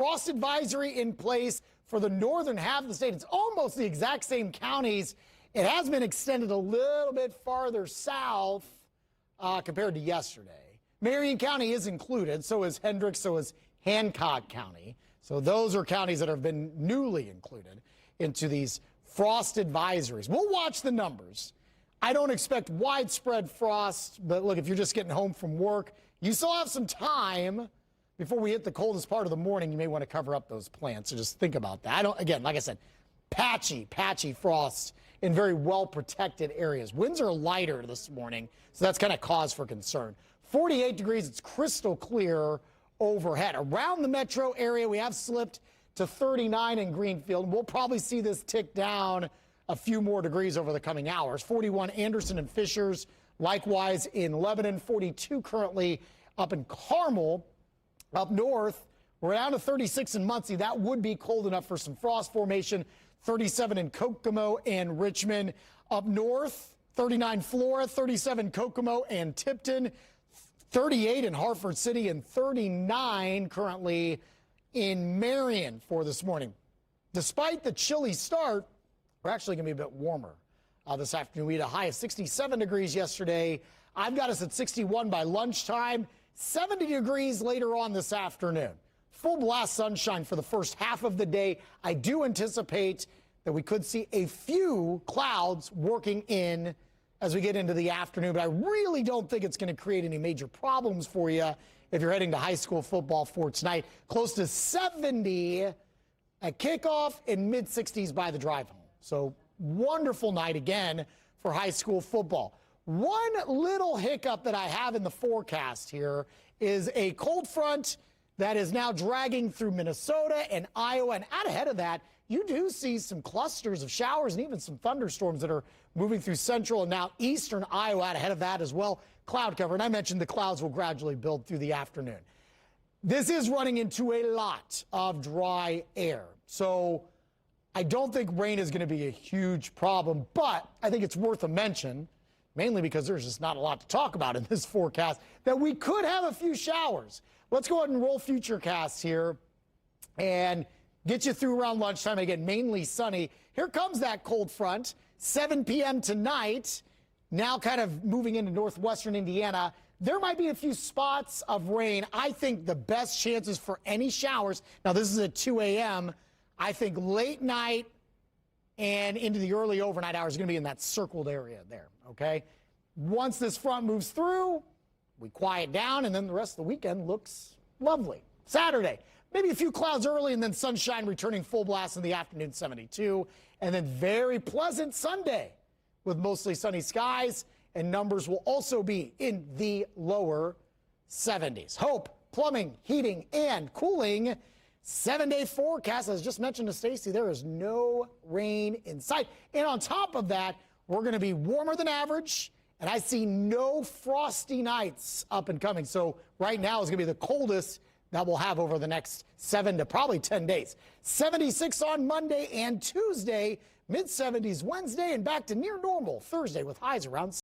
Frost advisory in place for the northern half of the state. It's almost the exact same counties. It has been extended a little bit farther south compared to yesterday. Marion County is included, so is Hendricks, so is Hancock County. So those are counties that have been newly included into these frost advisories. We'll watch the numbers. I don't expect widespread frost, but look, if you're just getting home from work, you still have some time before we hit the coldest part of the morning. You may want to cover up those plants, so just think about that. Again, like I said, patchy frost in very well-protected areas. Winds are lighter this morning, so that's kind of cause for concern. 48 degrees, it's crystal clear overhead. Around the metro area, we have slipped to 39 in Greenfield. We'll probably see this tick down a few more degrees over the coming hours. 41 Anderson and Fishers, likewise in Lebanon. 42 currently up in Carmel. Up north, we're down to 36 in Muncie. That would be cold enough for some frost formation. 37 in Kokomo and Richmond. Up north, 39 Flora, 37 Kokomo and Tipton, 38 in Hartford City, and 39 currently in Marion for this morning. Despite the chilly start, we're actually going to be a bit warmer this afternoon. We had a high of 67 degrees yesterday. I've got us at 61 by lunchtime, 70 degrees later on this afternoon. Full blast sunshine for the first half of the day. I do anticipate that we could see a few clouds working in as we get into the afternoon, but I really don't think it's going to create any major problems for you if you're heading to high school football for tonight. Close to 70 at kickoff and mid-60s by the drive home. So wonderful night again for high school football. One little hiccup that I have in the forecast here is a cold front that is now dragging through Minnesota and Iowa. And out ahead of that, you do see some clusters of showers and even some thunderstorms that are moving through central and now eastern Iowa. Out ahead of that as well, cloud cover. And I mentioned the clouds will gradually build through the afternoon. This is running into a lot of dry air. So I don't think rain is going to be a huge problem, but I think it's worth a mention, mainly because there's just not a lot to talk about in this forecast, that we could have a few showers. Let's go ahead and roll Futurecasts here and get you through around lunchtime. Again, mainly sunny. Here comes that cold front, 7 p.m. tonight, now kind of moving into northwestern Indiana. There might be a few spots of rain. I think the best chances for any showers, now this is at 2 a.m., I think late night and into the early overnight hours is going to be in that circled area there, okay? Once this front moves through, we quiet down, and then the rest of the weekend looks lovely. Saturday, maybe a few clouds early, and then sunshine returning full blast in the afternoon, 72. And then very pleasant Sunday with mostly sunny skies, and numbers will also be in the lower 70s. Hope, plumbing, heating, and cooling. 7-day forecast, as just mentioned to Stacy, there is no rain in sight. And on top of that, we're going to be warmer than average, and I see no frosty nights up and coming. So right now is going to be the coldest that we'll have over the next 7 to probably 10 days. 76 on Monday and Tuesday, mid-70s Wednesday, and back to near normal Thursday with highs around